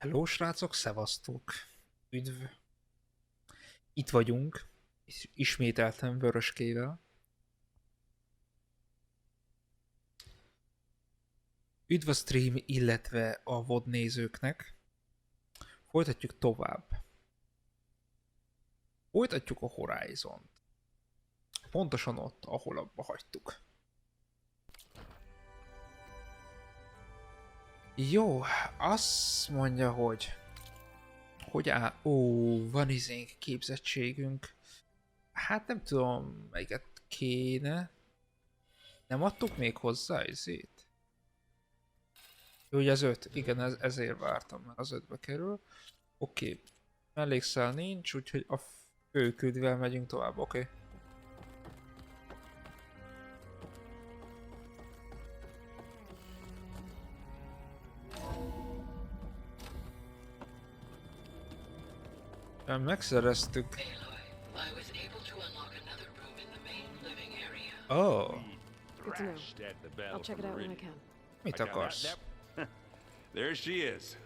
Hello srácok, szevasztok! Üdv! Itt vagyunk, ismételten vöröskével. Üdv a stream, illetve a VOD nézőknek. Folytatjuk tovább. Folytatjuk a Horizont. Pontosan ott, ahol abba hagytuk. Jó, azt mondja, hogy áll... Ó, van izénk, képzettségünk. Hát nem tudom, melyiket kéne. Nem adtuk még hozzá izét? Jó, ugye az 5, igen, ezért vártam, mert az 5-be kerül. Oké, mellékszál nincs, úgyhogy a főküldvel megyünk tovább, oké. Megszereztük. Oh. Good to know. I'll check it out when I can. Mit akarsz? There she is.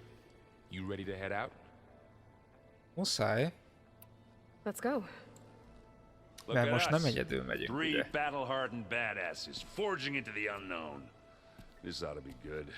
You ready to head out? Muszáj. Let's go. Mert most nem egyedül megyünk Three ide. battle-hardened badasses forging into the unknown. This ought to be good.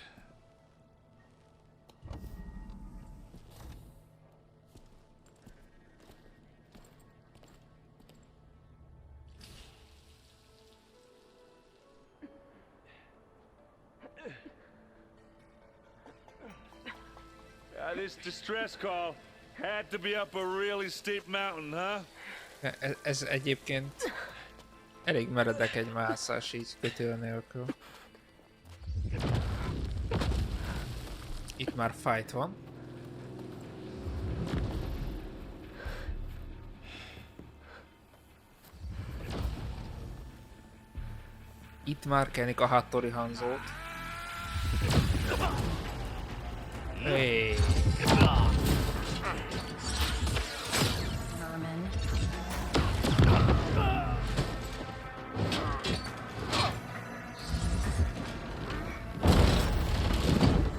This distress call had to be up a really steep mountain, huh? Ez egyébként elég meredek egy mászás így kötő nélkül. Itt már fight van. Itt már kenik a Hattori Hanzót. Hey. Vermin.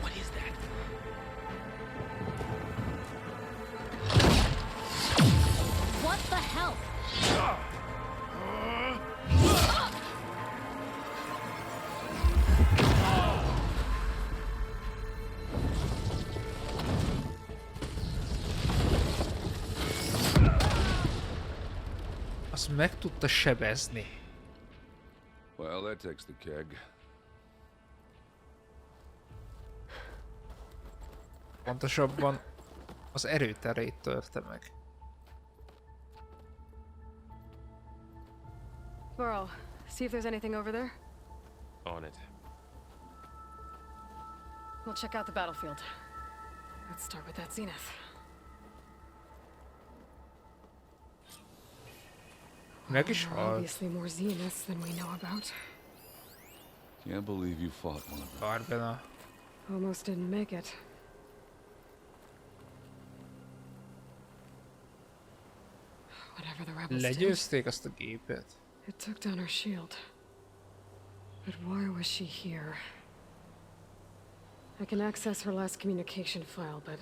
What is that? What the hell? Azt meg tudta sebezni. Well, that takes the keg. Pontosabban az erőterét törte meg. Burl, see if there's anything over there. On it. We'll check out the battlefield. Let's start with that zenith. Meg is There are halt. obviously more zeniths than we know about. Can't believe you fought one of them. Barbena. Almost didn't make it. Whatever the rebels did, Legyőzték azt a gépet. it took down her shield. But why was she here? I can access her last communication file, but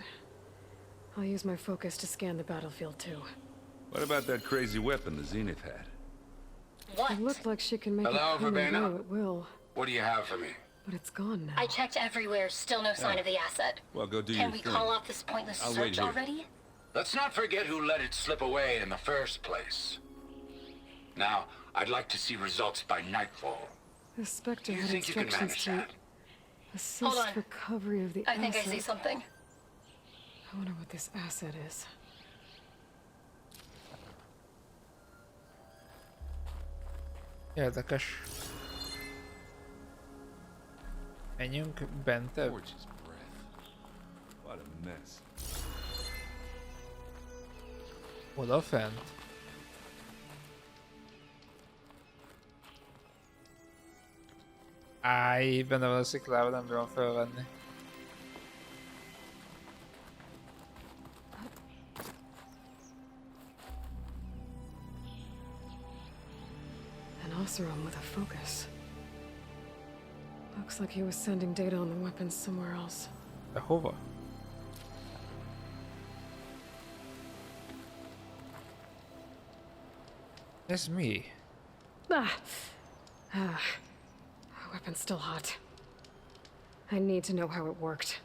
I'll use my focus to scan the battlefield too. What about that crazy weapon the Zenith had? It What? looked like she can make Hello, it come and Verbena? go at will, What do you have for me? but it's gone now. I checked everywhere, still no sign of the asset. Well, go do Can your we thing. call off this pointless I'll wait search here. already? Let's not forget who let it slip away in the first place. Now, I'd like to see results by nightfall. The Spectre Do you had think you can instructions manage to that? assist Hold on. recovery of the I think I asset. see something. I wonder what this asset is. Érdekes. Menjünk bentebb. Gorgeous breath. What a mess. Oda fent. Áj, benne van a sziklában, nem bírom felvenni. Oseram with a focus. Looks like he was sending data on the weapons somewhere else. De hova? Ez mi? Our weapon's still hot. I need to know how it worked.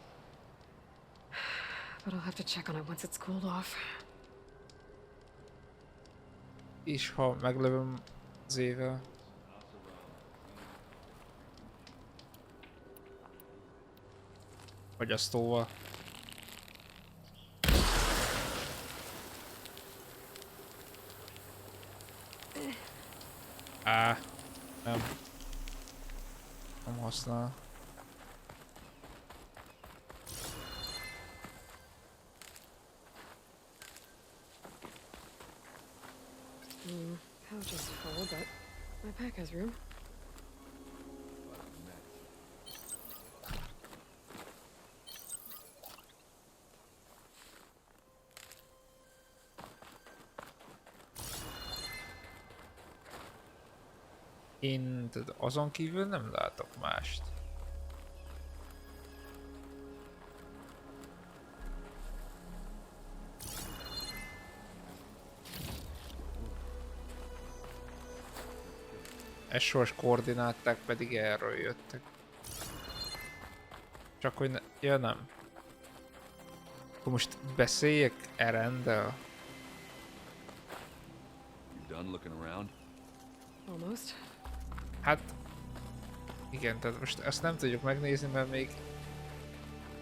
But I'll have to check on it once it's cooled off. És ha meglövöm Z-vel. Fagyasztóval. Nem. Nem használ. Pouch is full, but my pack has room. Én azon kívül nem látok mást. SOS koordináták pedig erről jöttek. Csak hogy ja nem. Akkor most beszéljek Erendel. You done looking around? Almost. Hát igen, tehát most ezt nem tudjuk megnézni, mert még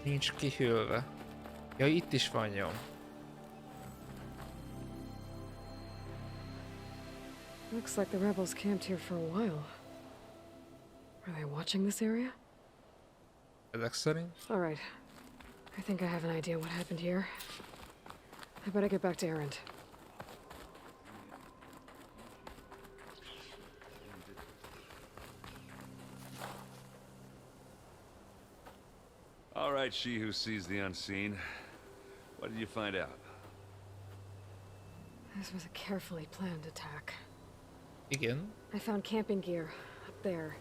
nincs kihűlve. Ja, itt is van nyom. Looks like the rebels camped here for a while. Are they watching this area? Ezek szerint? All right. I think I have an idea what happened here. I better get back to Erend. All right, she who sees the unseen. What did you find out? This was a carefully planned attack. Igen. I found camping gear up there.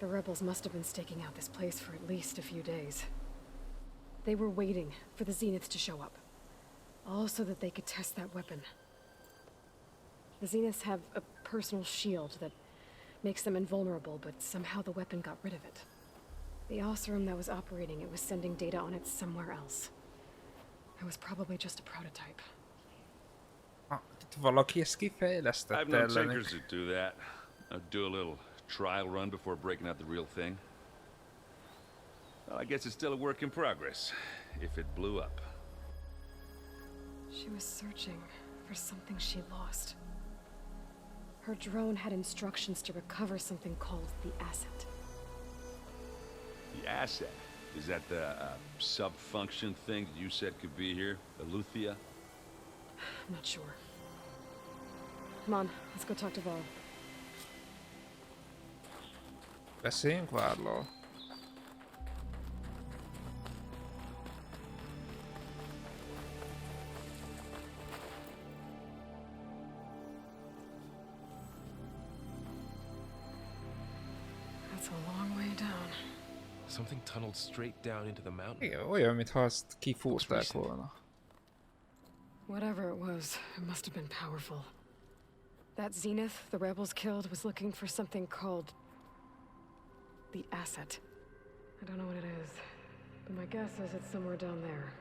The rebels must have been staking out this place for at least a few days. They were waiting for the Zeniths to show up. All so that they could test that weapon. The Zeniths have a personal shield that makes them invulnerable, but somehow the weapon got rid of it. The Osram that was operating it was sending data on it somewhere else. It was probably just a prototype. Valaki ezt I've kifejlesztette known tinkers ellenük. that do that. Do a little trial run before breaking out the real thing. Well, I guess it's still a work in progress, if it blew up. She was searching for something she lost. Her drone had instructions to recover something called the asset. The asset? Is that the sub-function thing that you said could be here? Eleuthia? I'm not sure. Come on, let's go talk to Val. Beszéljünk Várlal. That's a long way down. Something tunneled straight down into the mountain. Igen, olyan, mintha azt kifúrták volna. Whatever it was, it must have been powerful. That Zenith the rebels killed was looking for something called the asset. I don't know what it is, but my guess is it's somewhere down there.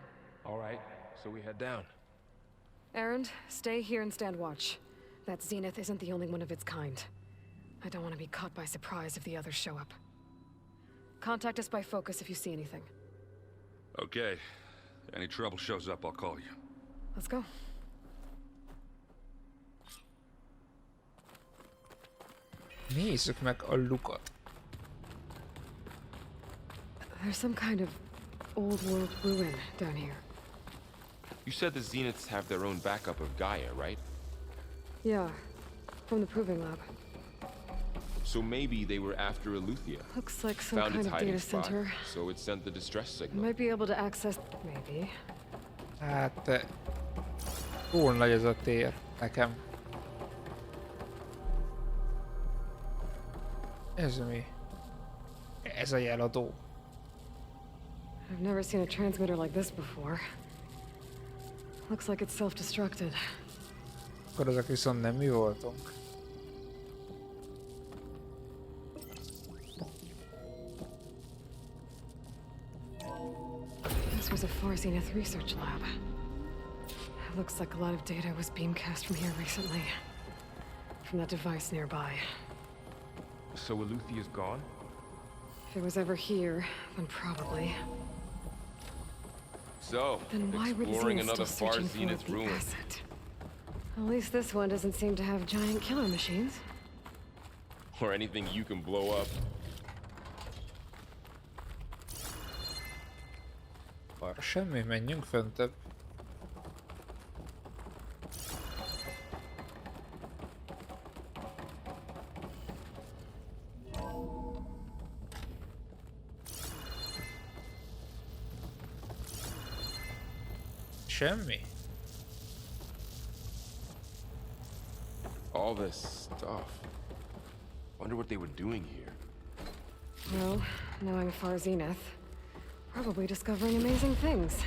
All right, so we head down. Erend, stay here and stand watch. That Zenith isn't the only one of its kind. I don't want to be caught by surprise if the others show up. Contact us by focus if you see anything. Okay. Any trouble shows up, I'll call you. Let's go. Nézzük meg a lukat. There's some kind of old world ruin down here. You said the Zeniths have their own backup of Gaia, right? Yeah, from the proving lab. So maybe they were after Eleuthia. Looks like some Found kind its of hiding data spot, center. so it sent the distress signal. Might be able to access... maybe. Hát... túl nagy ez a tér nekem. Ez mi? Ez a jeladó. I've never seen a transmitter like this before. Looks like it's self-destructed. Akkor ezek viszont nem mi voltunk. This was a Far Zenith research lab. It looks like a lot of data was beamcast from here recently. From that device nearby. So Eluthia's gone? If it was ever here, then probably. So, Then why were the exploring Zeniths another still Far searching for Zenith the ruin. asset? At least this one doesn't seem to have giant killer machines. Or anything you can blow up. Arra semmi, menjünk föntebb. Semmi? All this stuff. Wonder what they were doing here. Well, knowing Far Zenith, probably discovering amazing things.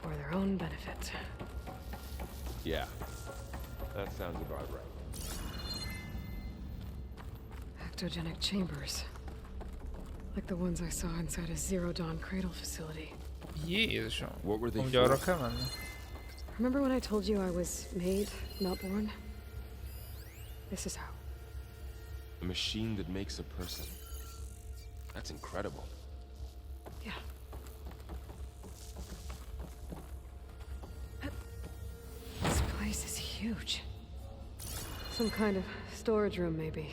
For their own benefit. Yeah, that sounds about right. Ectogenic chambers. Like the ones I saw inside a Zero Dawn cradle facility. Jézusom. What were they Ugye arra for? kell menni? Remember when I told you I was made, not born? This is how. A machine that makes a person. That's incredible. Yeah. This place is huge. Some kind of storage room, maybe.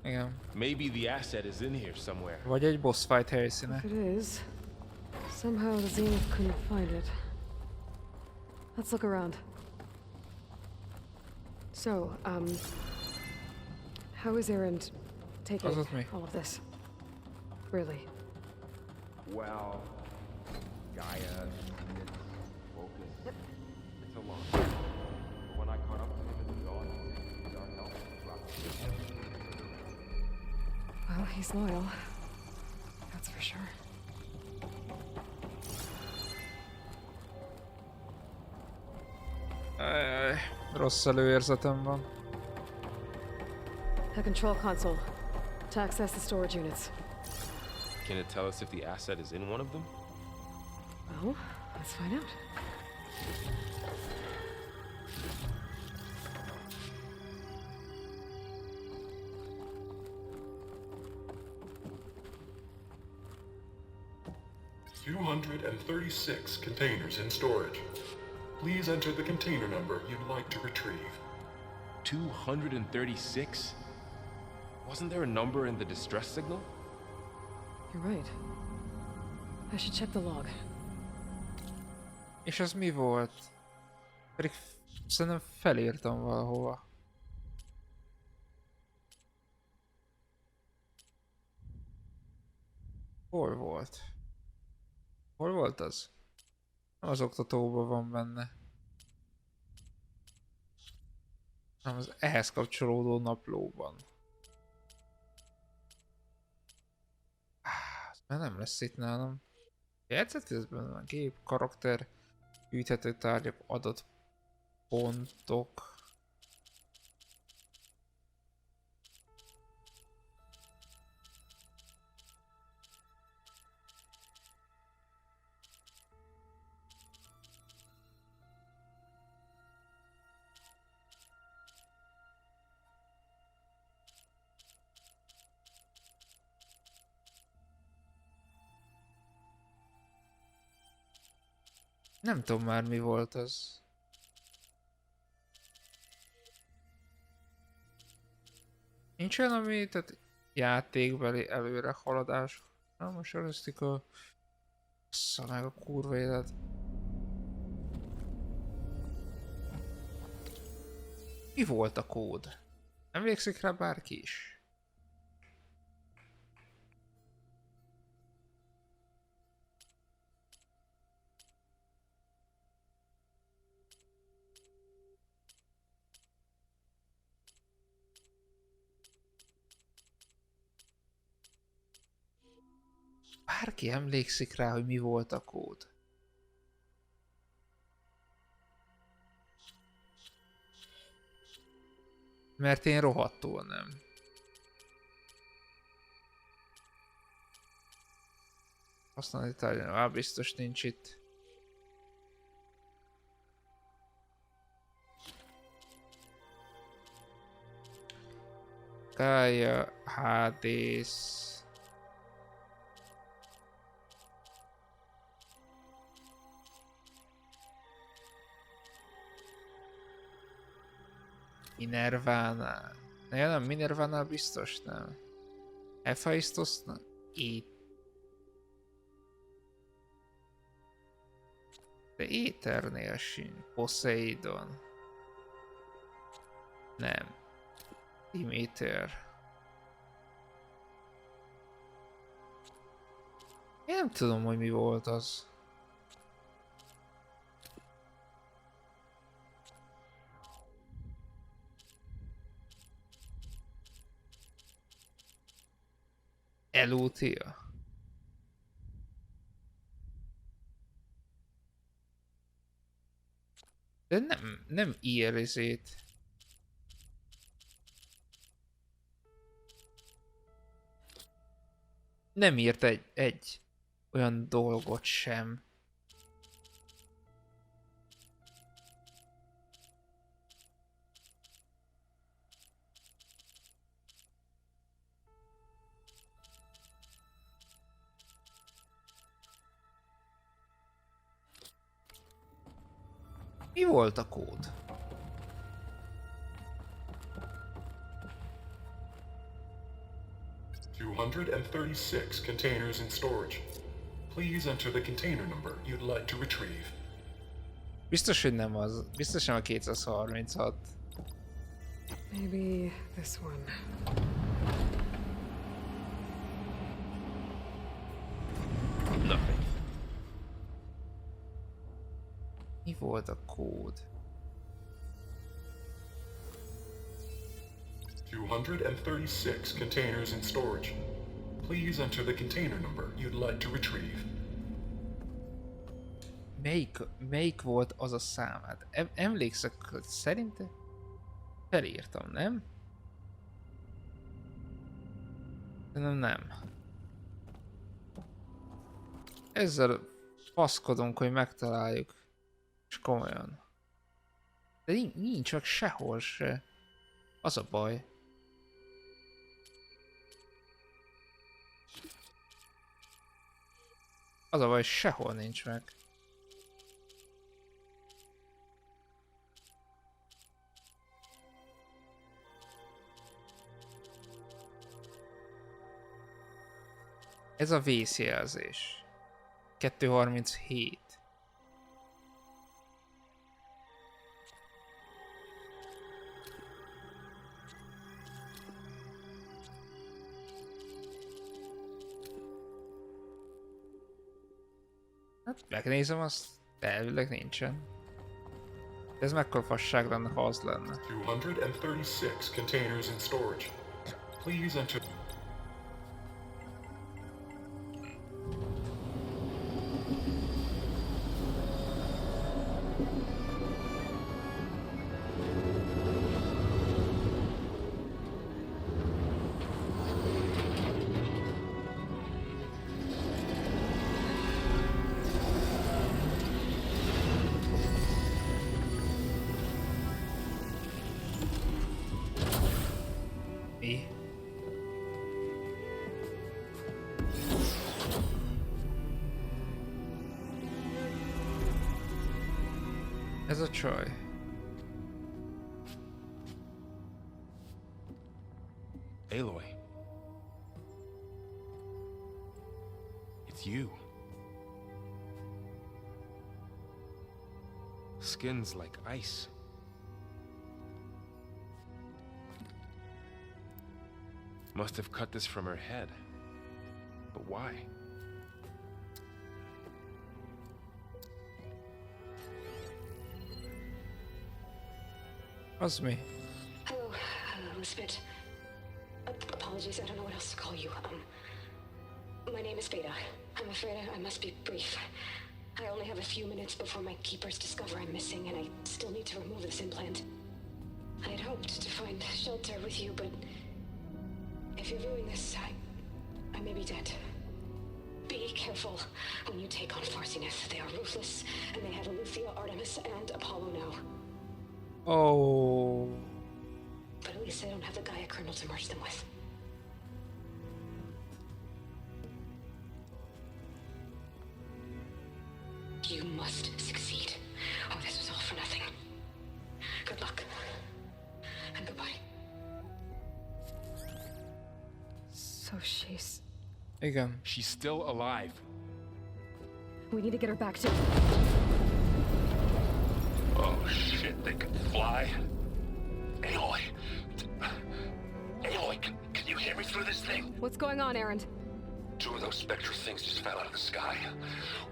Igen. Maybe the asset is in here somewhere. Vagy egy boss fight helyszíne. If it is, somehow the Zenith couldn't find it. Let's look around. So, how is Erend taking Az ott mi? all of this? Really? Well, Gaia, it's focus. It's a lot. But when I caught up to him at the dawn, he was our help throughout the Well, he's loyal. That's for sure. Rossz előérzetem van. A control console. To access the storage units. Can it tell us if the asset is in one of them? Well, let's find out. $236 containers in storage. Please enter the container number you'd like to retrieve. 236? Wasn't there a number in the distress signal? You're right. I should check the log. És az mi volt? Pedig szerintem felírtam valahova. Hol volt? Hol volt az? Az oktatóban van benne. Nem, az ehhez kapcsolódó naplóban. Ez már nem lesz itt nálam. Jegyzetőzben van gép, karakter, gyűjthető tárgyak, adott pontok. Nem tudom már mi volt az. Nincs olyan, ami, tehát játékbeli előre haladás. Na most előztük a... Szanág a kurva élet. Mi volt a kód? Emlékszik rá bárki is? Bárki emlékszik rá, hogy mi volt a kód? Mert én rohadtul nem. Használni tárgyalni, biztos nincs itt. Kája, Hádész. Minervánál. Nem, Minervánál biztos nem. Hephaistosnál? Itt. De éternél sincs. Poseidon. Nem. Diméter. Én nem tudom, hogy mi volt az. Elútia. De nem ír ezét. Nem írt egy olyan dolgot sem. Mi volt a kód? $236 containers in storage. Please enter the container number you'd like to retrieve. Biztos, hogy nem az. Biztos nem a 236. Maybe this one. Nothing. Mi volt a kód? 236 containers in storage. Please enter the container number you'd like to retrieve. Melyik volt az a szám? Hát emlékszek, hogy szerintem felírtam, nem? Nem. Ezzel faszkodunk, hogy megtaláljuk. És komolyan. De nincs csak sehol se. Az a baj. Az a baj, sehol nincs meg. Ez a vészjelzés. 237. Hát megnézem azt, de elvileg nincsen. De ez mekkora fasság lenne, ha az lenne. 236 containers in storage. Please enter. Mi? Ez a csaj. Aloy. It's you. Skin's like ice. Must have cut this from her head. But why? Az mi? Hello, Spit. Apologies, I don't know what else to call you. My name is Beta. I'm afraid I must be brief. I only have a few minutes before my keepers discover I'm missing, and I still need to remove this implant. I'd hoped to find shelter with you, but if you're viewing this, I may be dead. Be careful when you take on Farsineth. They are ruthless, and they have Eleuthia, Artemis, and Apollo now. Oh. But at least they don't have the Gaia kernel to merge them with. You must succeed, or this was all for nothing. Good luck. And goodbye. So she's... Igen. She's still alive. We need to get her back to... Oh shit, they can fly? Aloy! Aloy, can you hear me through this thing? What's going on, Erend? 2 of those spectral things just fell out of the sky.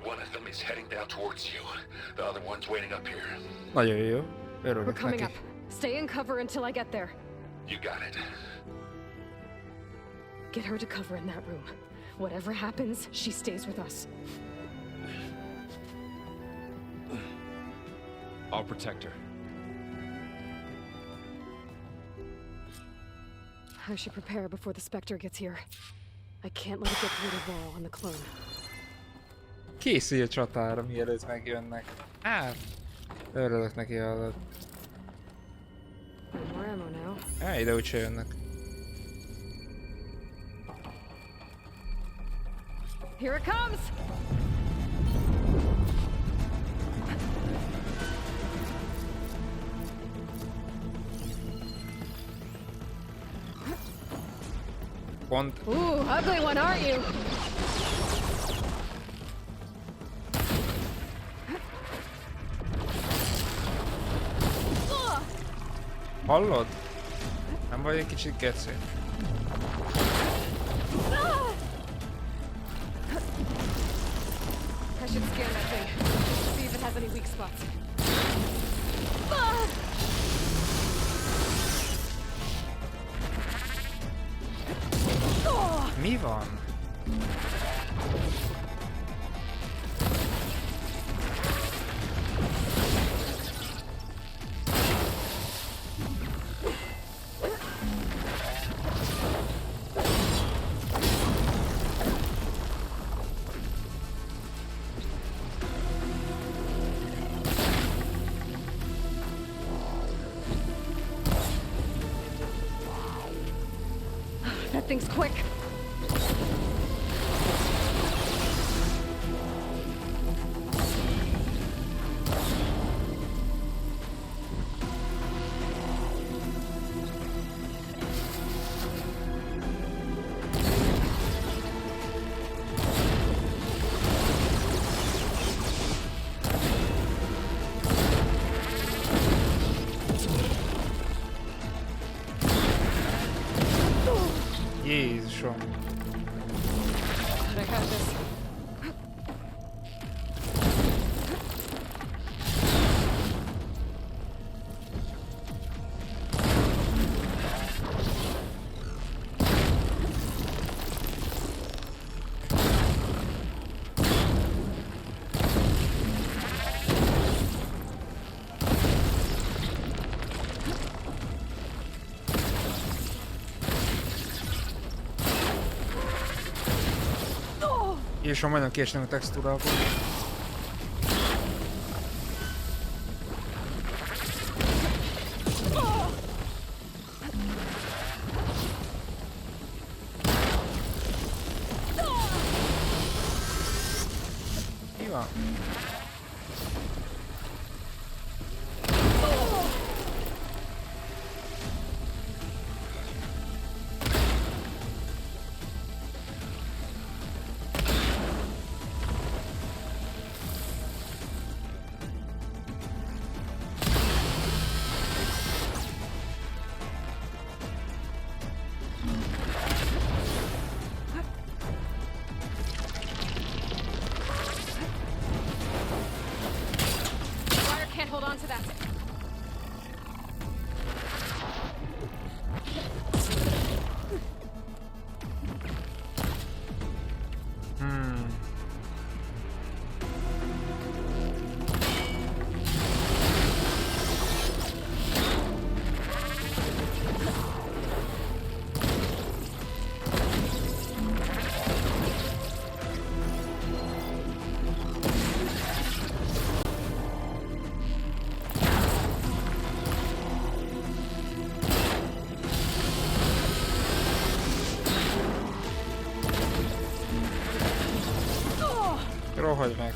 One of them is heading down towards you. The other one's waiting up here. Nagyon jó. We're Örülök coming neki. up. Stay in cover until I get there. You got it. Get her to cover in that room. Whatever happens, she stays with us. I'll protect her. I should prepare before the Spectre gets here. I can't let it get through the wall on the clone. Készülj a csatára, mielőtt megjönnek. Hát, örülök neki, hallod. No more ammo now. Ide úgyse jönnek. Here it comes! Pont. Ooh, ugly one, aren't you? Hallod? Nem vagy egy kicsit geci? I should scan that thing. See if it has any weak spots. Mi van? That thing's quick. Jézusom. I got this. És majdnem kiesnem a textúrából. Mi van? Hold on to that. Rohagy meg.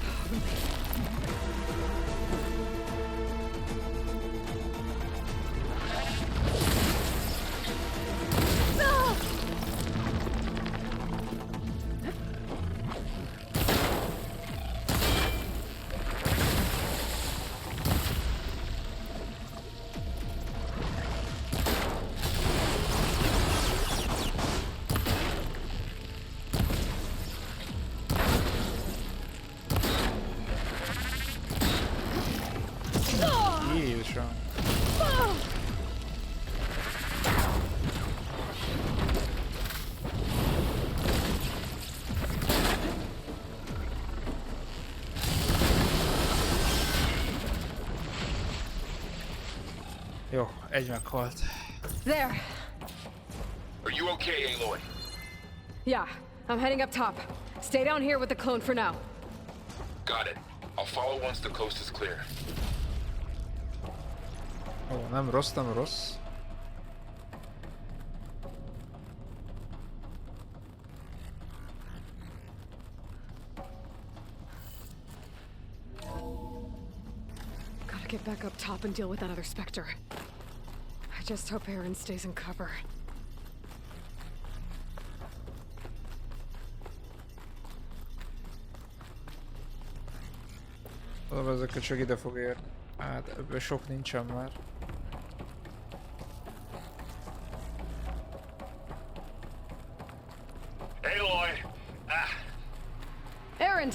Jézusom. Jó, egy meghalt. There. Are you okay, Aloy? Yeah, I'm heading up top. Stay down here with the clone for now. Got it. I'll follow once the coast is clear. Ó, nem rossz, nem rossz. Gotta get back up top and deal with that other Spectre. I just hope Aaron stays in cover. Tudom, ez a köcsög ide fog érni. Hát ebből sok nincsen már. Aloy! Aaron!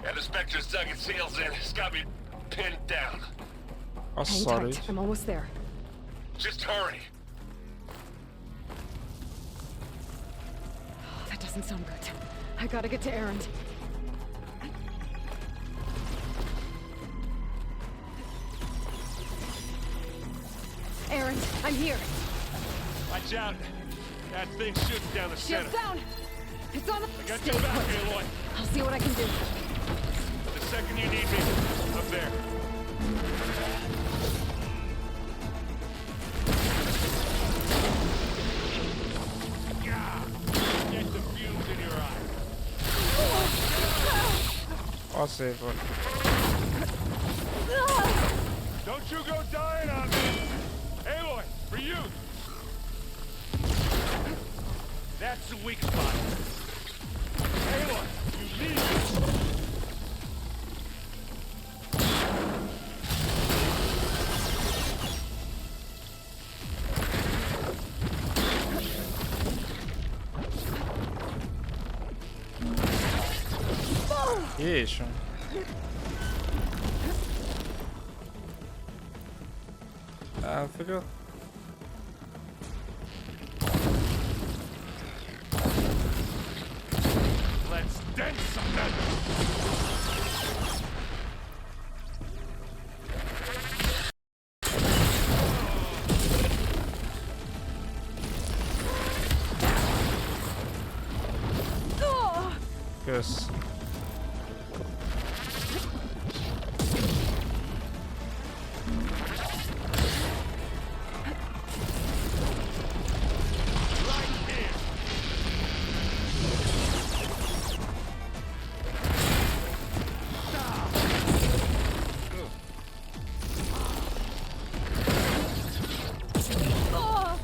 Yeah, the Spectre's dug its heels in. It's got me pinned down. Az Hang szar tight. így. I'm almost there. Just hurry. That doesn't sound good. I gotta get to Aaron. Aaron, I'm here. Watch out. That thing's shooting down the Shield center. down. It's on the. I got Stay your back, put. Aloy. I'll see what I can do. The second you need me, up there. Yeah. Get the fumes in your eyes. Az szép volt. Don't you go dying on me! Aloy, for you! That's the weak spot. Aloy, you need it! Jézusom. Elfogyott. Let's dance something! Kösz.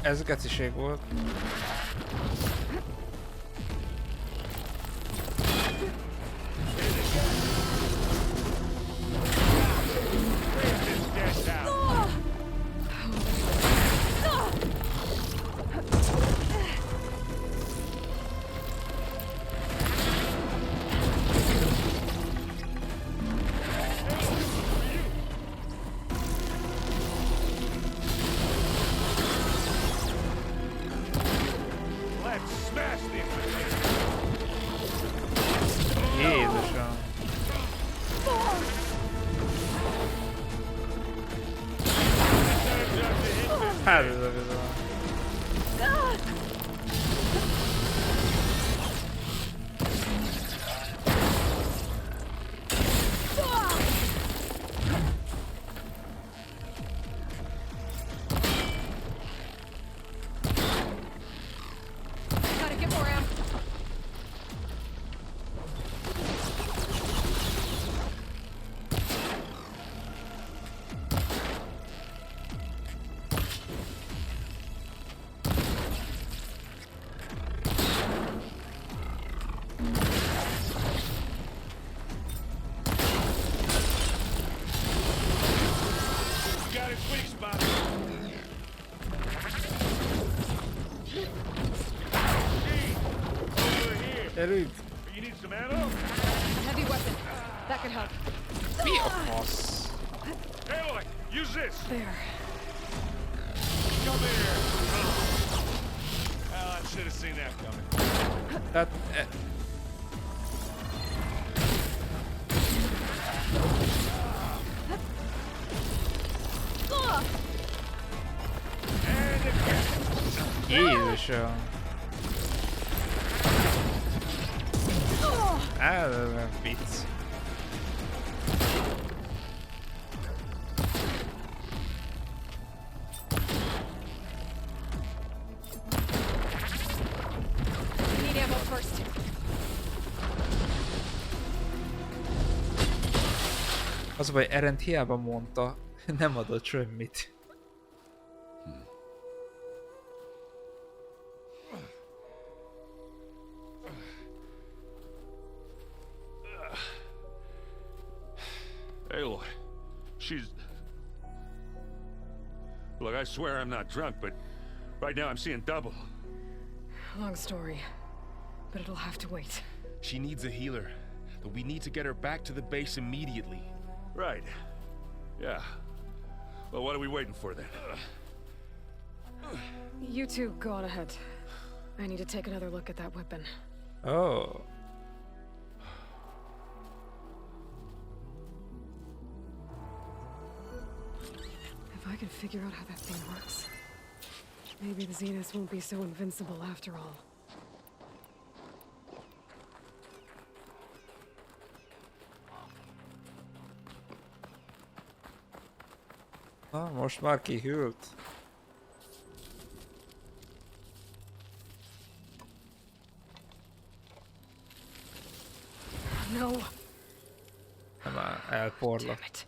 Ez geciség volt. Jézusom. Hát ez a bizony. Gotta get more ammo. Erőbb! You need some ammo? Heavy weapon. That could help. Mi a fasz? Aloy, use this. There. Come here. Well, I should have seen that coming. Tehát... And again. Jézusom! Ez nem vicc. Need ammo first. Az a baj, Erend hiába mondta, nem adott semmit. Aloy, she's... Look, I swear I'm not drunk, but right now I'm seeing double. Long story, but it'll have to wait. She needs a healer, but we need to get her back to the base immediately. Right. Yeah. Well, what are we waiting for then? You two go on ahead. I need to take another look at that weapon. Oh. If I can figure out how that thing works, maybe the Zeniths won't be so invincible after all. Na, most már kihűlt. No. Nem már elporlott. Damn it.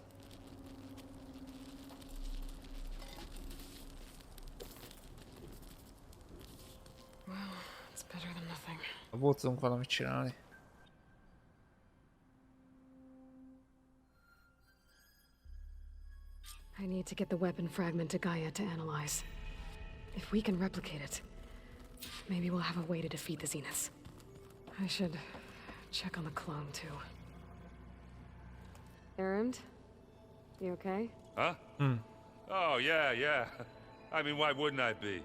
Well, it's better than nothing. Abból tudunk valamit csinálni. I need to get the weapon fragment to Gaia to analyze. If we can replicate it, maybe we'll have a way to defeat the Zeniths. I should check on the clone, too. Erend? You okay? Huh? Oh, yeah. I mean, why wouldn't I be?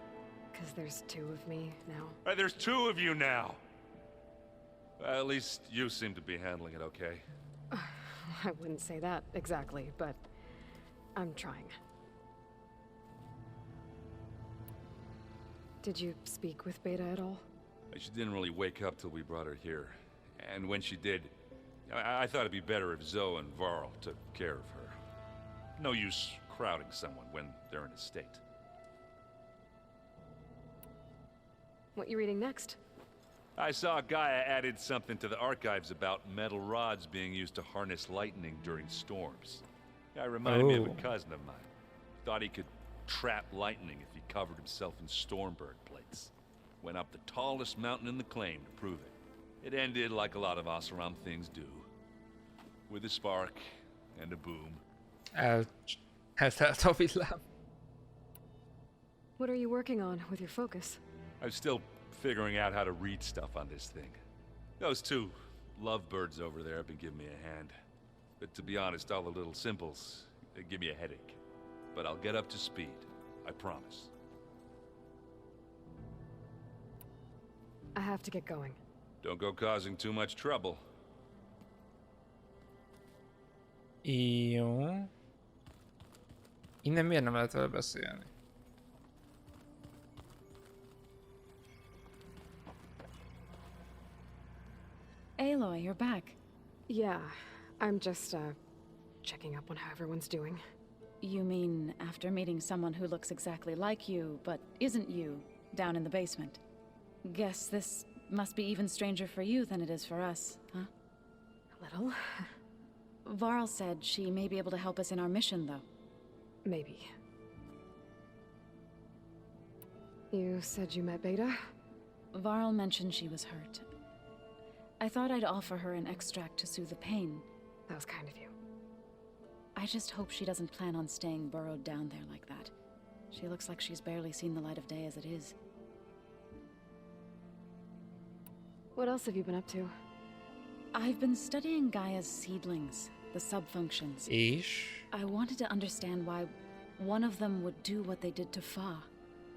Because there's two of me now. There's two of you now! Well, at least you seem to be handling it okay. I wouldn't say that exactly, but I'm trying. Did you speak with Beta at all? She didn't really wake up till we brought her here. And when she did, I thought it'd be better if Zoe and Varl took care of her. No use crowding someone when they're in a state. What you reading next? I saw Gaia added something to the archives about metal rods being used to harness lightning during storms. Guy reminded me of a cousin of mine. Thought he could trap lightning if he covered himself in Stormberg plates. Went up the tallest mountain in the claim to prove it. It ended like a lot of Oseram things do. With a spark and a boom. Eltelt a villám. What are you working on with your focus? I'm still figuring out how to read stuff on this thing. Those two lovebirds over there have been giving me a hand. But to be honest, all the little symbols, they give me a headache. But I'll get up to speed. I promise. I have to get going. Don't go causing too much trouble. Jó. Innen miért nem lehet vele beszélni? Aloy, you're back. Yeah, I'm just, checking up on how everyone's doing. You mean after meeting someone who looks exactly like you, but isn't you, down in the basement? Guess this must be even stranger for you than it is for us, huh? A little. Varl said she may be able to help us in our mission, though. Maybe. You said you met Beta? Varl mentioned she was hurt. I thought I'd offer her an extract to soothe the pain. That was kind of you. I just hope she doesn't plan on staying burrowed down there like that. She looks like she's barely seen the light of day as it is. What else have you been up to? I've been studying Gaia's seedlings, the subfunctions. És? I wanted to understand why one of them would do what they did to Fa.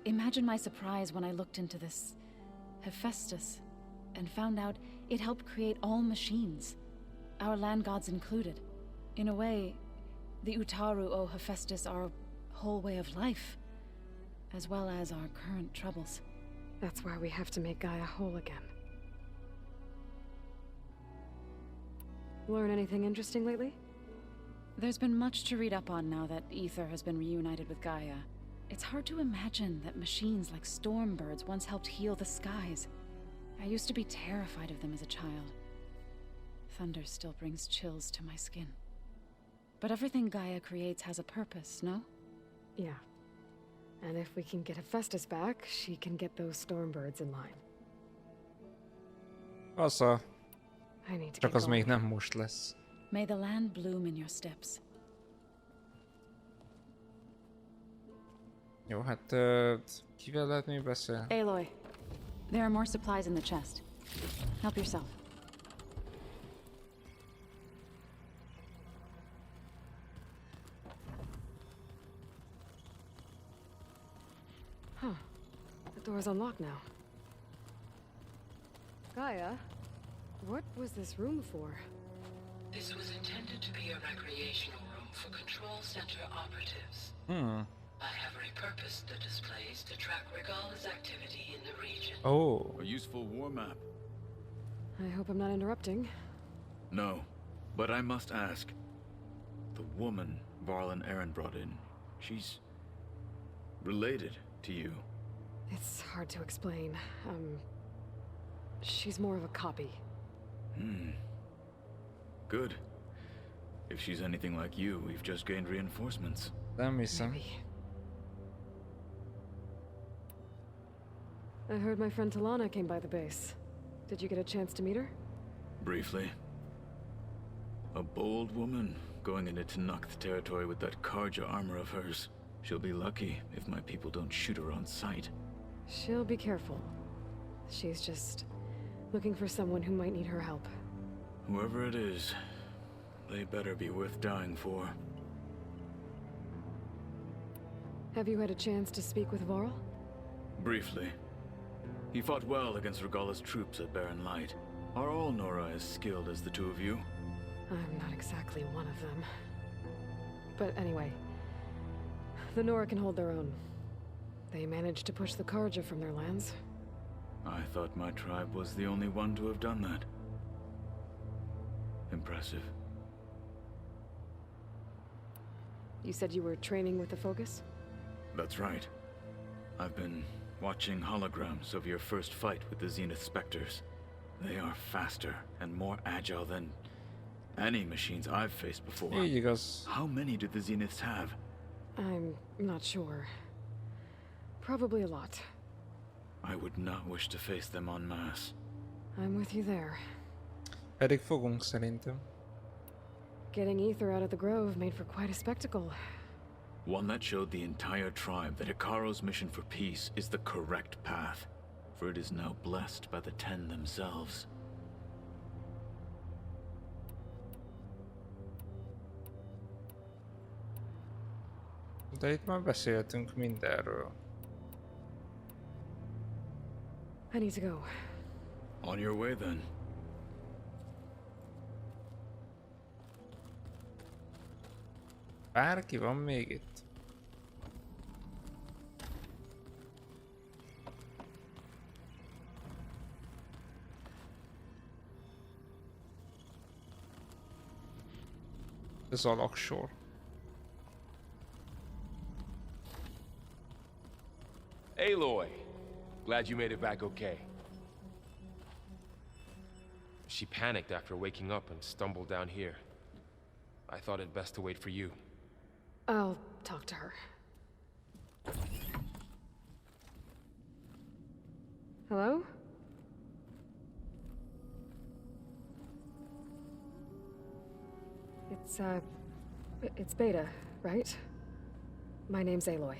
Imagine my surprise when I looked into this Hephaestus and found out it helped create all machines, our land gods included. In a way, the Utaru owe Hephaestus our whole way of life, as well as our current troubles. That's why we have to make Gaia whole again. Learn anything interesting lately? There's been much to read up on now that Ether has been reunited with Gaia. It's hard to imagine that machines like stormbirds once helped heal the skies. I used to be terrified of them as a child. Thunder still brings chills to my skin. But everything Gaia creates has a purpose, no? Yeah. And if we can get Hephaestus back, she can get those stormbirds in line. Assza. I need to Csak get az még going. nem most lesz. May the land bloom in your steps. Jó, hát kivel lehet még beszélni? Aloy, there are more supplies in the chest. Help yourself. Huh. The door's unlocked now. Gaia, what was this room for? This was intended to be a recreational room for Control Center operatives. I have repurposed the displays to track Regala's activity in the region. Oh. A useful war map. I hope I'm not interrupting. No, but I must ask. The woman Varl and Aaron brought in, she's related to you. It's hard to explain. She's more of a copy. Good. If she's anything like you, we've just gained reinforcements. Nem hiszem. Maybe. I heard my friend Talana came by the base. Did you get a chance to meet her? Briefly. A bold woman going into Tanakh territory with that Karja armor of hers. She'll be lucky if my people don't shoot her on sight. She'll be careful. She's just looking for someone who might need her help. Whoever it is, they better be worth dying for. Have you had a chance to speak with Varl? Briefly. He fought well against Regala's troops at Barren Light. Are all Nora as skilled as the two of you? I'm not exactly one of them. But anyway, the Nora can hold their own. They managed to push the Karja from their lands. I thought my tribe was the only one to have done that. Impressive. You said you were training with the Focus? That's right. I've been watching holograms of your first fight with the Zenith Spectres. They are faster and more agile than any machines I've faced before. Így igaz. How many do the Zeniths have? I'm not sure. Probably a lot. I would not wish to face them en masse. I'm with you there. Pedig fogunk szerintem. Getting Ether out of the Grove made for quite a spectacle. One that showed the entire tribe that Hikaro's mission for peace is the correct path, for it is now blessed by the Ten themselves. De itt már beszéltünk mindenről. I need to go. On your way then. Bárki van még itt? Ez a laksor. Aloy! Glad you made it back okay. She panicked after waking up and stumbled down here. I thought it best to wait for you. I'll talk to her. Hello? It's Beta, right? My name's Aloy.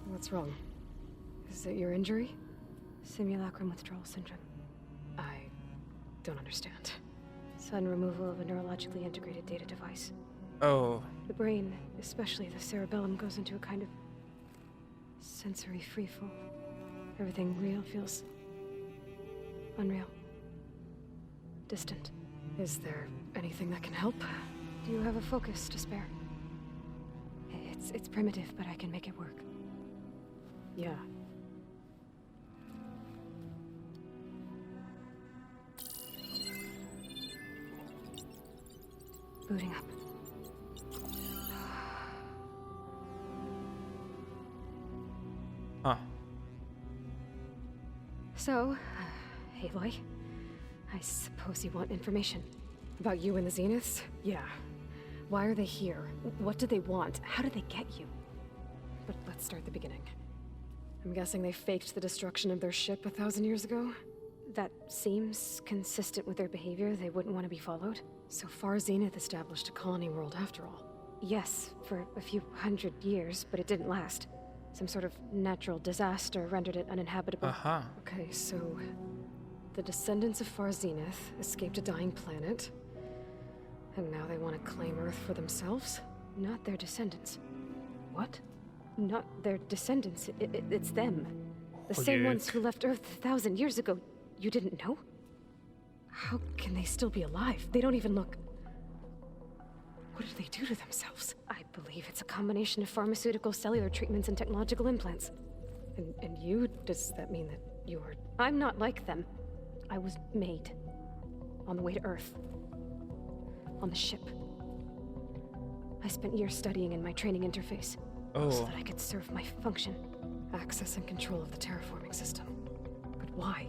What's wrong? Is it your injury? Simulacrum withdrawal syndrome. I don't understand. Sudden removal of a neurologically integrated data device. Oh. The brain, especially the cerebellum, goes into a kind of sensory freefall. Everything real feels unreal. Distant. Is there anything that can help? Do you have a focus to spare? It's primitive, but I can make it work. Yeah. Booting up. Huh. So, Aloy, I suppose you want information. About you and the Zeniths? Yeah. Why are they here? What do they want? How did they get you? But let's start at the beginning. I'm guessing they faked the destruction of their ship 1,000 years ago? That seems consistent with their behavior. They wouldn't want to be followed. So far, Zenith established a colony world after all. Yes, for a few hundred years, but it didn't last. Some sort of natural disaster rendered it uninhabitable. Uh-huh. Okay, so the descendants of Far Zenith escaped a dying planet, and now they want to claim Earth for themselves? Not their descendants. What? Not their descendants. It's them. The same ones who left Earth 1,000 years ago. You didn't know? How can they still be alive? They don't even look... What did they do to themselves? I believe it's a combination of pharmaceutical, cellular treatments, and technological implants. And you? Does that mean that you are... I'm not like them. I was made. On the way to Earth. On the ship. I spent years studying in my training interface. So that I could serve my function. Access and control of the terraforming system. But why?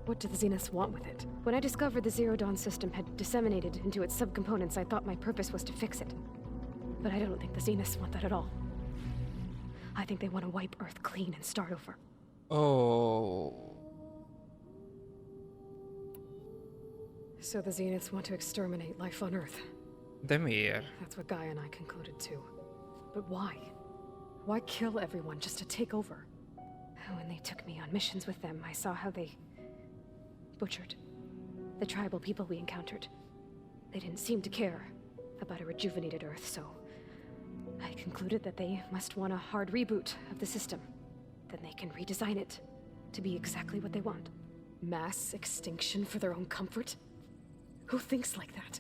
What do the Zeniths want with it? When I discovered the Zero Dawn system had disseminated into its subcomponents, I thought my purpose was to fix it. But I don't think the Zeniths want that at all. I think they want to wipe Earth clean and start over. Oh. So the Zeniths want to exterminate life on Earth. De miért? That's what Gaia and I concluded too. But why? Why kill everyone just to take over? When they took me on missions with them, I saw how they butchered the tribal people we encountered. They didn't seem to care about a rejuvenated Earth, so I concluded that they must want a hard reboot of the system. Then they can redesign it to be exactly what they want. Mass extinction for their own comfort? Who thinks like that?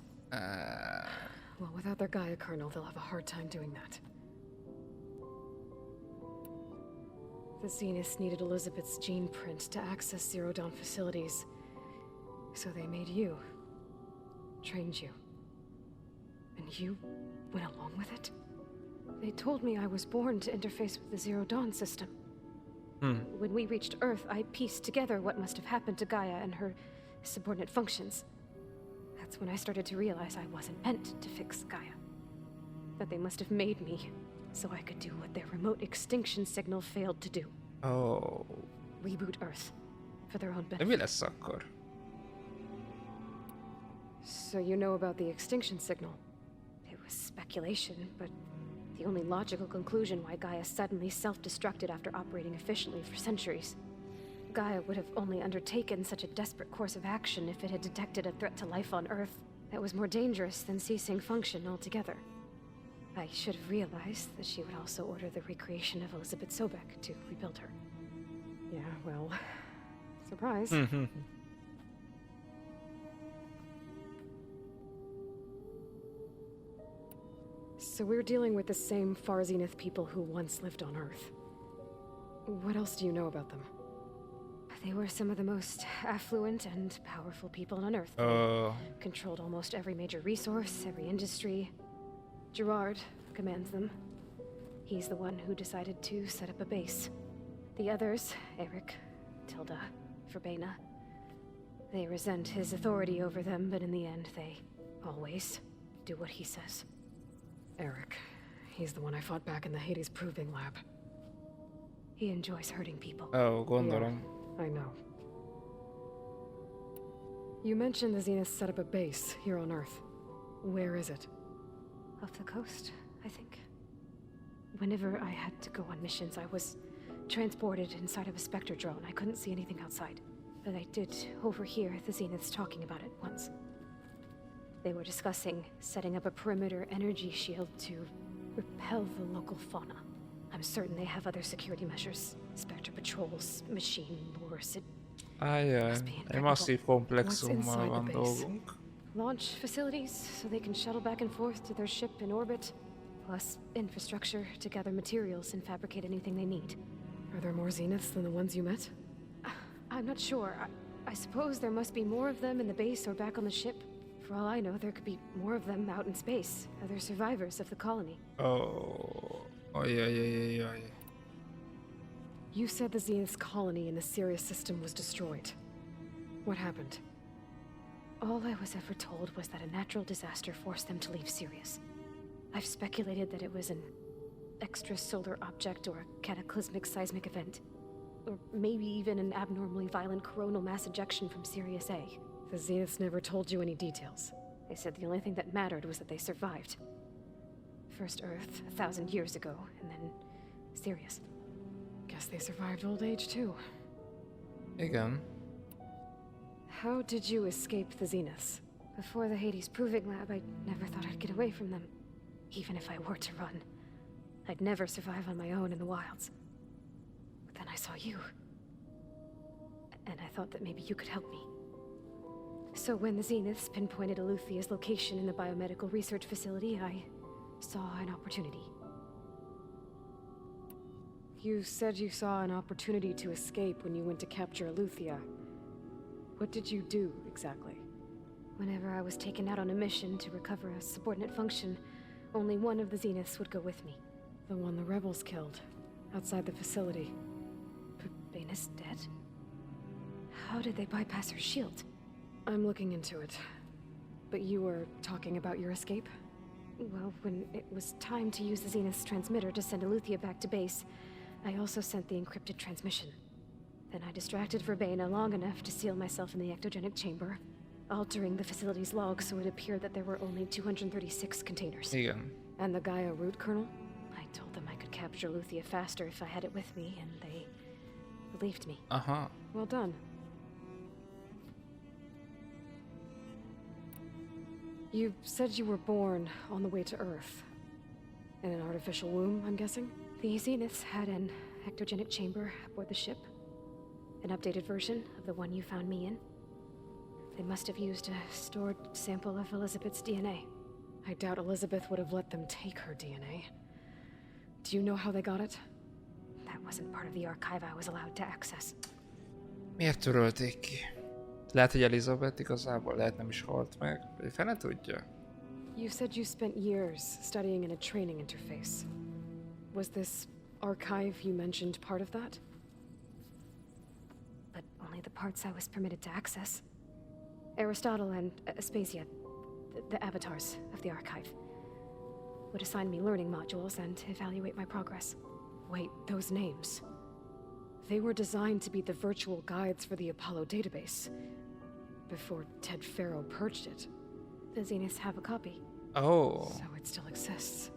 Well, without their Gaia kernel, they'll have a hard time doing that. The Zeniths needed Elizabeth's gene print to access Zero Dawn facilities. So they made you. Trained you. And you went along with it? They told me I was born to interface with the Zero Dawn system. When we reached Earth, I pieced together what must have happened to Gaia and her subordinate functions. That's when I started to realize I wasn't meant to fix Gaia. That they must have made me so I could do what their remote extinction signal failed to do. Oh. Reboot Earth. For their own De benefit. mi lesz akkor? So you know about the extinction signal? It was speculation, but the only logical conclusion why Gaia suddenly self-destructed after operating efficiently for centuries. Gaia would have only undertaken such a desperate course of action if it had detected a threat to life on Earth that was more dangerous than ceasing function altogether. I should have realized that she would also order the recreation of Elizabeth Sobek to rebuild her. Yeah, well, surprise. So we're dealing with the same Far Zenith people who once lived on Earth. What else do you know about them? They were some of the most affluent and powerful people on Earth. They controlled almost every major resource, every industry. Gerard commands them. He's the one who decided to set up a base. The others, Eric, Tilda, Verbena, they resent his authority over them, but in the end, they always do what he says. Eric, he's the one I fought back in the Hades Proving Lab. He enjoys hurting people. Oh, gondolom. I know. You mentioned the Zeniths set up a base here on Earth. Where is it? Off the coast, I think. Whenever I had to go on missions, I was transported inside of a Spectre drone. I couldn't see anything outside. But I did overhear the Zeniths talking about it once. They were discussing setting up a perimeter energy shield to repel the local fauna. I'm certain they have other security measures. Spectre patrols, machine lures, it Ajjaj, egy masszív komplexummal van base? dolgunk. Launch facilities so they can shuttle back and forth to their ship in orbit, plus infrastructure to gather materials and fabricate anything they need. Are there more Zeniths than the ones you met? I'm not sure. I suppose there must be more of them in the base or back on the ship. For all I know, there could be more of them out in space, other survivors of the colony. Oh, ajjajajajaj. You said the Zenith's colony in the Sirius system was destroyed. What happened? All I was ever told was that a natural disaster forced them to leave Sirius. I've speculated that it was an extrasolar object or a cataclysmic seismic event. Or maybe even an abnormally violent coronal mass ejection from Sirius A. The Zeniths never told you any details. They said the only thing that mattered was that they survived. First Earth, 1,000 years ago, and then Sirius. Guess they survived old age too. Igen. How did you escape the Zeniths? Before the Hades Proving Lab, I never thought I'd get away from them. Even if I were to run. I'd never survive on my own in the wilds. But then I saw you. And I thought that maybe you could help me. So when the Zeniths pinpointed Eluthia's location in the biomedical research facility, I saw an opportunity. You said you saw an opportunity to escape when you went to capture Eluthia. What did you do, exactly? Whenever I was taken out on a mission to recover a subordinate function, only one of the Zeniths would go with me. The one the rebels killed, outside the facility. But Bane's dead? How did they bypass her shield? I'm looking into it. But you were talking about your escape? Well, when it was time to use the Zenith's transmitter to send Eluthia back to base, I also sent the encrypted transmission. Then I distracted Verbena long enough to seal myself in the ectogenic chamber, altering the facility's log so it appeared that there were only 236 containers. Igen. And the Gaia root kernel? I told them I could capture Eluthia faster if I had it with me, and they believed me. Aha. Well done. You said you were born on the way to Earth. In an artificial womb, I'm guessing? The Zeniths had an ectogenic chamber aboard the ship. An updated version of the one you found me in. They must have used a stored sample of Elizabeth's DNA. I doubt Elizabeth would have let them take her DNA. Do you know how they got it? That wasn't part of the archive I was allowed to access. Miért törölték ki? Lehet, hogy Elizabeth igazából lehet nem is halt meg. Vagy fene tudja. You said you spent years studying in a training interface. Was this archive you mentioned part of that? But only the parts I was permitted to access. Aristotle and Aspasia, the avatars of the archive, would assign me learning modules and evaluate my progress. Wait, those names. They were designed to be the virtual guides for the Apollo database. Before Ted Faro purged it. The Zeniths have a copy. Oh. So it still exists.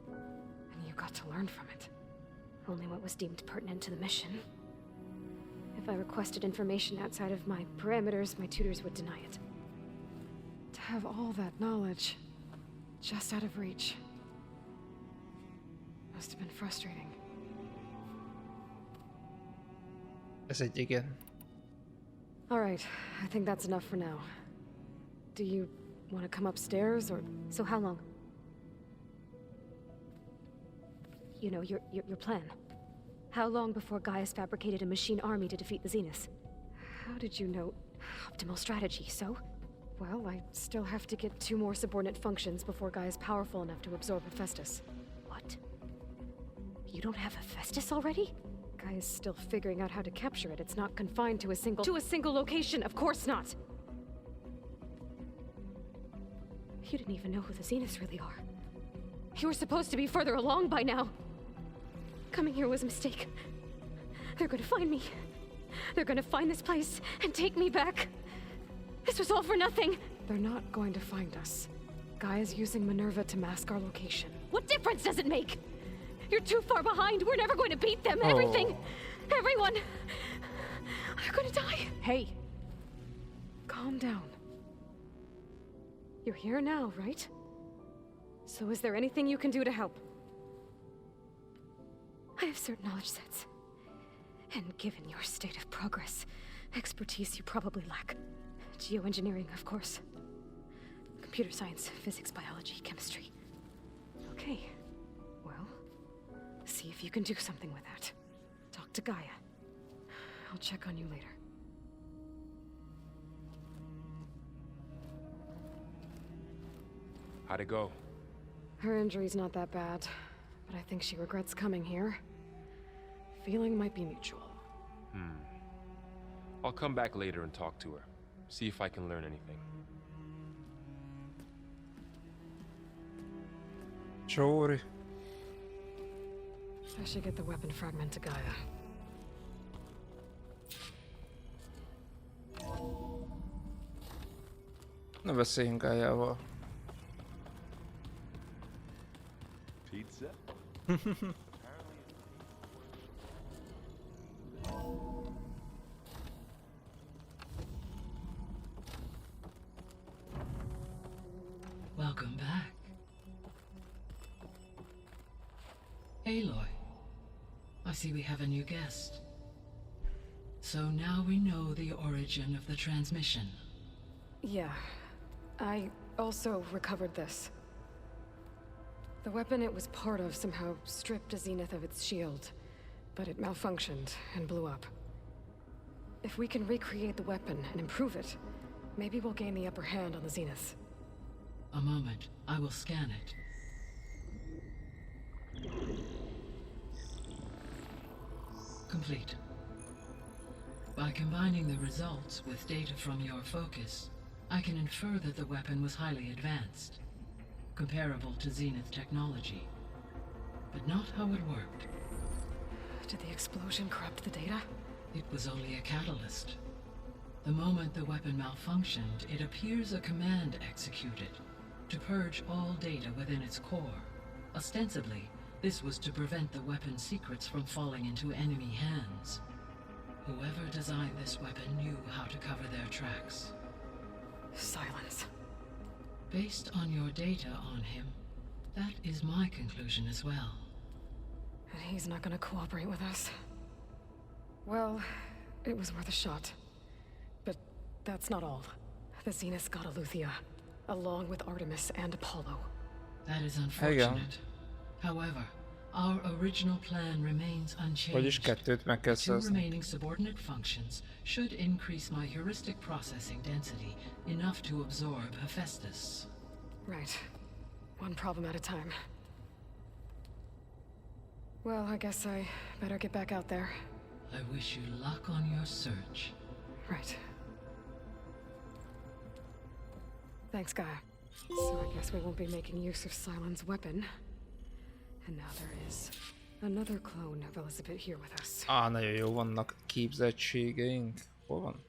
And you got to learn from it. Only what was deemed pertinent to the mission. If I requested information outside of my parameters, my tutors would deny it. To have all that knowledge, just out of reach, must have been frustrating. Ez egy igen. All right, I think that's enough for now. Do you want to come upstairs, or... So how long? You know, your plan. How long before Gaius fabricated a machine army to defeat the Zeniths? How did you know? Optimal strategy, so? Well, I still have to get 2 more subordinate functions before Gaia's powerful enough to absorb Hephaestus. What? You don't have Hephaestus already? Gaia's still figuring out how to capture it. It's not confined to a single location, of course not! You didn't even know who the Zeniths really are. You were supposed to be further along by now. Coming here was a mistake. They're gonna find me. They're gonna find this place and take me back. This was all for nothing. They're not going to find us. Gaia's using Minerva to mask our location. What difference does it make? You're too far behind. We're never going to beat them. Everything, everyone, are going to die. Hey, calm down. You're here now, right? So is there anything you can do to help? I have certain knowledge sets. And given your state of progress, expertise you probably lack. Geoengineering, of course. Computer science, physics, biology, chemistry. Okay. Well, see if you can do something with that. Talk to Gaia. I'll check on you later. How'd it go? Her injury's not that bad, but I think she regrets coming here. Feeling might be mutual. I'll come back later and talk to her. See if I can learn anything. Sorry. I should get the weapon fragment to Gaia. Na beszéljünk Gájával. Pizza? Welcome back. Aloy, I see we have a new guest. So now we know the origin of the transmission. Yeah. I also recovered this. The weapon it was part of somehow stripped a Zenith of its shield, but it malfunctioned and blew up. If we can recreate the weapon and improve it, maybe we'll gain the upper hand on the Zeniths. A moment, I will scan it. Complete. By combining the results with data from your focus, I can infer that the weapon was highly advanced, comparable to Zenith technology, but not how it worked. Did the explosion corrupt the data? It was only a catalyst. The moment the weapon malfunctioned, it appears a command executed to purge all data within its core. Ostensibly, this was to prevent the weapon's secrets from falling into enemy hands. Whoever designed this weapon knew how to cover their tracks. Silence. Based on your data on him, that is my conclusion as well. And he's not gonna cooperate with us. Well, it was worth a shot. But that's not all. The Zeniths got Eleuthia, along with Artemis and Apollo. That is unfortunate. However, our original plan remains Vagyis unchanged. kettőt meg kell The two szerezni. remaining subordinate functions should increase my heuristic processing density enough to absorb Hephaestus. Right. One problem at a time. Well, I guess I better get back out there. I wish you luck on your search. Right. Thanks, Gaia. So I guess we won't be making use of Cylon's weapon. And now there is another clone of Elizabeth here with us. Nagyon jó, vannak képzettségeink. Hol van?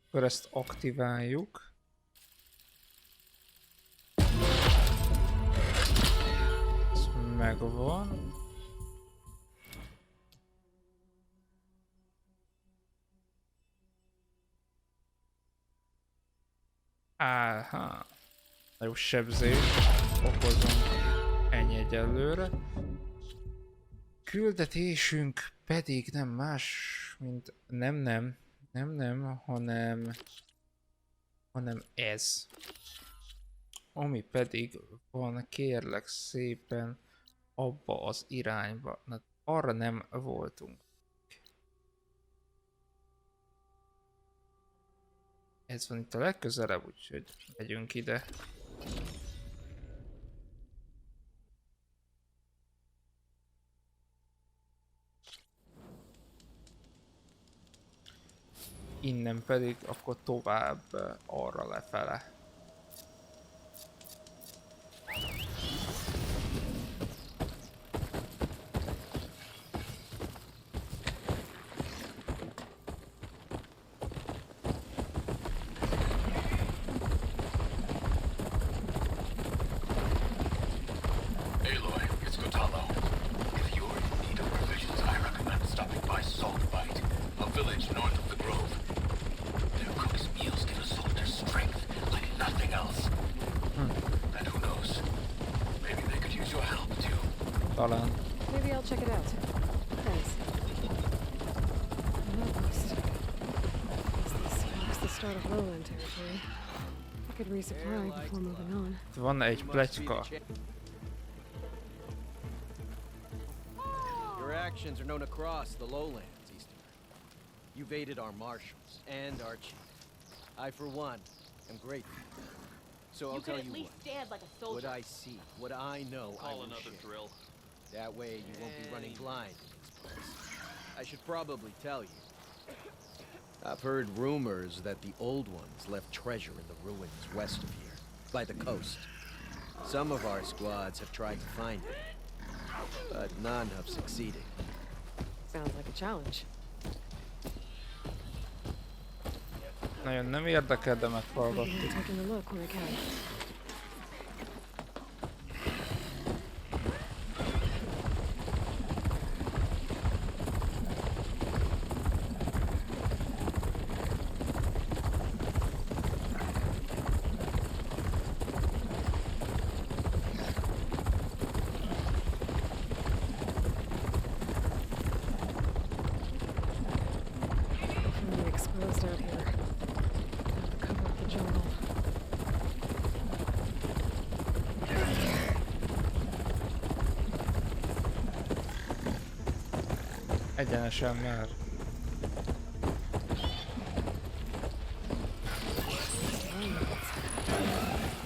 Akkor ezt aktiváljuk. Ez megvan. Áhá. Jó sebzés. Okozunk. Ennyi egyelőre. Küldetésünk pedig nem más, mint nem, hanem ez. Ami pedig van, kérlek szépen, abba az irányba. Na, arra nem voltunk. Ez van itt a legközelebb, úgyhogy megyünk ide. Innen pedig akkor tovább arra lefele. Aloy, it's talán. Maybe I'll check it out. Thanks. An outpost. This marks the start of lowland territory. I could resupply before moving on. Van egy pletyka. Your actions are known across the lowlands, Easterner. You've aided our marshals and our chief. I, for one, am grateful. So I'll tell you what I see, what I know, I will share. That way you won't be running blind in this place. I should probably tell you. I've heard rumors that the Old Ones left treasure in the ruins west of here, by the coast. Some of our squads have tried to find it, but none have succeeded. Sounds like a challenge. Nagyon nem érdekel, de meghallgattuk. Taking a look when I can. Exposed out here. The cover of the jungle. Egyenesen már.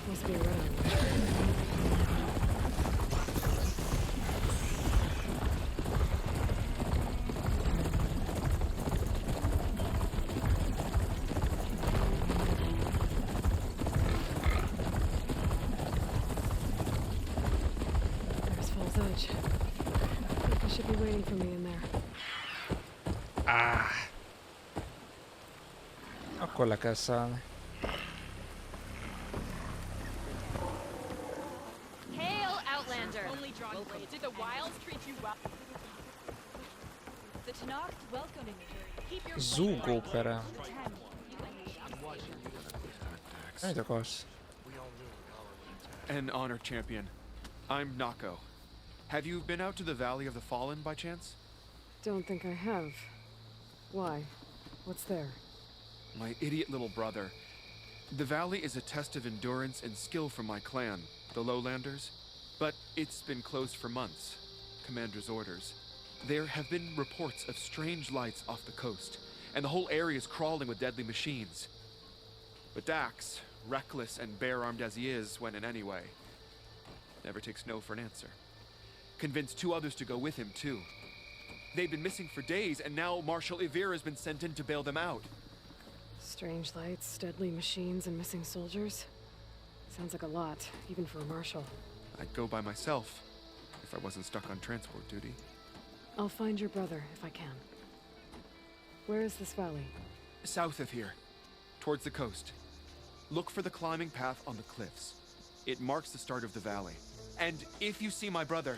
Must be around. Edge. People should be waiting for me in there. Akkor le kell szállni. Hail, Outlander! Did the wilds treat you well? The Tanakh welcome you. Zúgóperem. Mit akarsz? An honor champion. I'm Nako. Have you been out to the Valley of the Fallen by chance? Don't think I have. Why? What's there? My idiot little brother. The valley is a test of endurance and skill for my clan, the Lowlanders. But it's been closed for months. Commander's orders. There have been reports of strange lights off the coast, and the whole area is crawling with deadly machines. But Dax, reckless and bare-armed as he is, went in anyway. Never takes no for an answer. Convinced 2 others to go with him, too. They've been missing for days, and now Marshal Ivir has been sent in to bail them out. Strange lights, deadly machines, and missing soldiers. Sounds like a lot, even for a marshal. I'd go by myself, if I wasn't stuck on transport duty. I'll find your brother, if I can. Where is this valley? South of here, towards the coast. Look for the climbing path on the cliffs. It marks the start of the valley. And if you see my brother,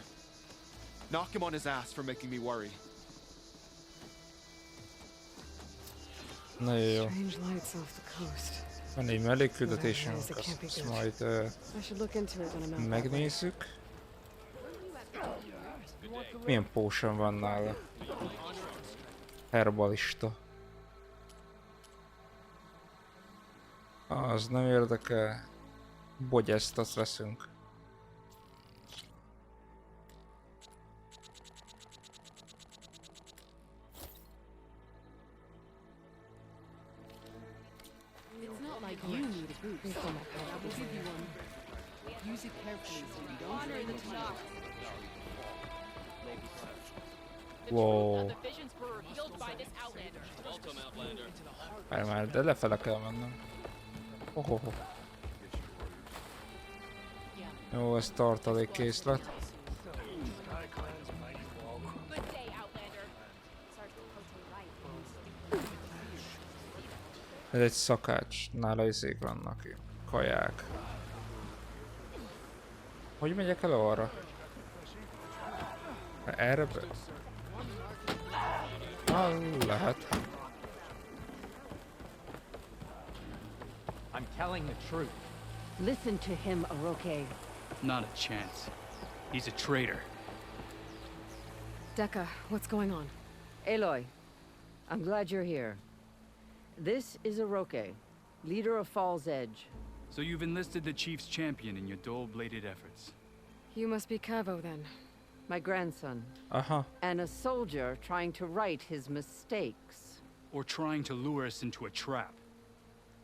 knock him on his ass for making me worry. Na jó. Strange lights off the coast. Van egy mellékküldetésünk, azt majd megnézzük. Milyen potion van nála? Herbalista. Az nem érdekel. Bogyeszt, azt veszünk. You need a boost. I will give you one. Use it carefully so you don't honor the Tanakh. Wow. The visions were revealed by this Outlander. Welcome, Outlander. Várj már, de lefele kell mennem. Hohoho. Jó, ez tartalékkészlet. Ez egy szakács, nála izék vannak, kaják. Hogy megyek el arra? Erre be? Lehet. I'm telling the truth. Listen to him, Oroke. Not a chance. He's a traitor. Decca, what's going on? Aloy, I'm glad you're here. This is Aroke, leader of Fall's Edge. So you've enlisted the Chief's champion in your dual-bladed efforts. You must be Cavo, then. My grandson. Aha. And a soldier trying to right his mistakes. Or trying to lure us into a trap.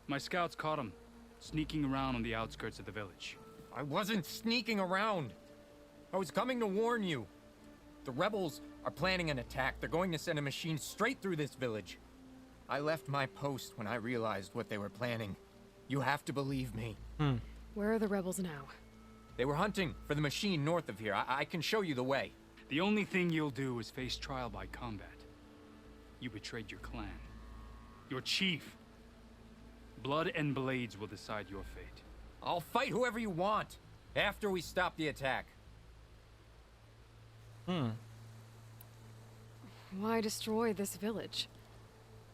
My scouts caught him, sneaking around on the outskirts of the village. I wasn't sneaking around. I was coming to warn you. The rebels are planning an attack. They're going to send a machine straight through this village. I left my post when I realized what they were planning. You have to believe me. Where are the rebels now? They were hunting for the machine north of here. I can show you the way. The only thing you'll do is face trial by combat. You betrayed your clan. Your chief. Blood and blades will decide your fate. I'll fight whoever you want, after we stop the attack. Why destroy this village?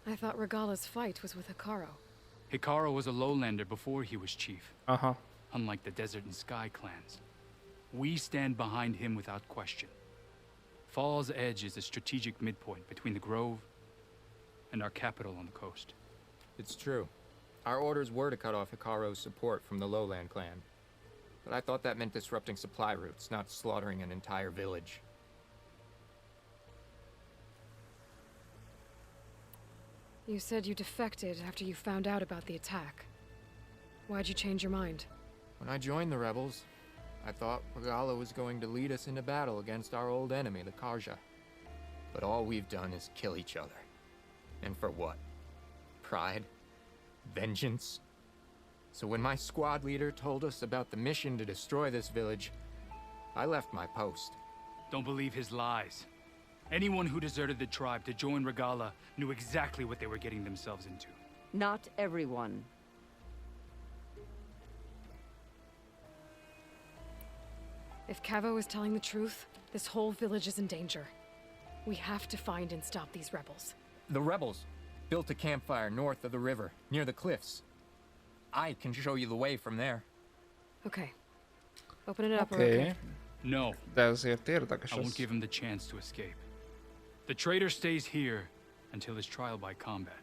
I thought Regala's fight was with Hikaru. Hikaru was a lowlander before he was chief. Unlike the Desert and Sky clans. We stand behind him without question. Fall's Edge is a strategic midpoint between the Grove and our capital on the coast. It's true. Our orders were to cut off Hikaru's support from the Lowland clan. But I thought that meant disrupting supply routes, not slaughtering an entire village. You said you defected after you found out about the attack. Why'd you change your mind? When I joined the rebels, I thought Regala was going to lead us into battle against our old enemy, the Karja. But all we've done is kill each other. And for what? Pride? Vengeance? So when my squad leader told us about the mission to destroy this village, I left my post. Don't believe his lies. Anyone who deserted the tribe to join Regala knew exactly what they were getting themselves into. Not everyone. If Cavo is telling the truth, this whole village is in danger. We have to find and stop these rebels. The rebels built a campfire north of the river, near the cliffs. I can show you the way from there. Okay. Open it up, Okay. No. De azért érdekes I won't ez. give him the chance to escape. The traitor stays here until his trial by combat.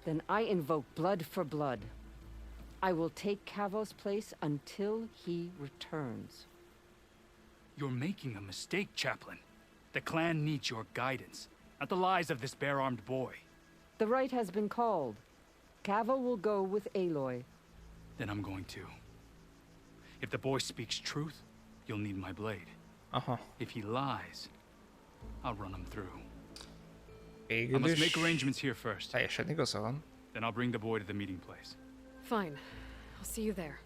Then I invoke blood for blood. I will take Cavo's place until he returns. You're making a mistake, Chaplain. The clan needs your guidance, not the lies of this bare-armed boy. The right has been called. Cavo will go with Aloy. Then I'm going to. If the boy speaks truth, you'll need my blade. If he lies, I'll run him through. I must make arrangements here first. Teljesen igaza van. Then I'll bring the boy to the meeting place. Fine. I'll see you there.